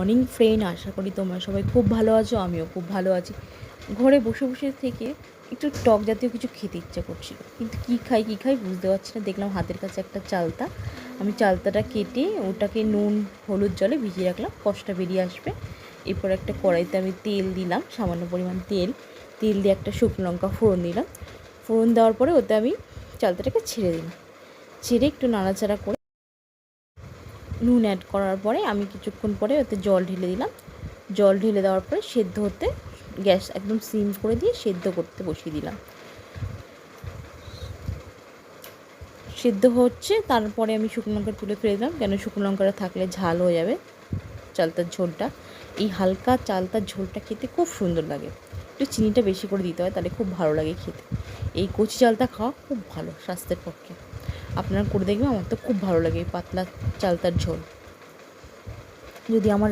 Morning friend, আশা করি তোমরা সবাই খুব ভালো আছো। আমিও খুব ভালো আছি। ঘরে বসে বসে থেকে একটু টক জাতীয় কিছু খেতে ইচ্ছা করছিল, কিন্তু কী খাই বুঝতে পারছি না। দেখলাম হাতের কাছে একটা চালতা, আমি চালতাটা কেটে ওটাকে নুন হলুদ জলে ভিজিয়ে রাখলাম, কষটা বেরিয়ে আসবে। এরপর একটা কড়াইতে আমি তেল দিলাম, সামান্য পরিমাণ তেল দিয়ে একটা শুকনো লঙ্কা ফোড়ন দিলাম। ফোড়ন দেওয়ার পরে ওতে আমি চালতাটাকে ছেড়ে দিলাম, ছেড়ে একটু নাড়াচাড়া করে নুন অ্যাড করার পরে আমি কিছুক্ষণ পরে ওতে জল ঢেলে দিলাম। জল ঢেলে দেওয়ার পরে সেদ্ধ হতে গ্যাস একদম সিম করে দিয়ে সেদ্ধ করতে বসিয়ে দিলাম। সেদ্ধ হচ্ছে, তারপরে আমি শুকনো লঙ্কা তুলে ফেলে দিলাম, কেন শুকনো লঙ্কাটা থাকলে ঝাল হয়ে যাবে চালতার ঝোলটা। এই হালকা চালতার ঝোলটা খেতে খুব সুন্দর লাগে। একটু চিনিটা বেশি করে দিতে হয়, তাহলে খুব ভালো লাগে খেতে। এই কচি চালতা খাওয়া খুব ভালো স্বাস্থ্যের পক্ষে। আপনারা করে দেখবেন, আমার তো খুব ভালো লাগে এই পাতলা চালতার ঝোল। যদি আমার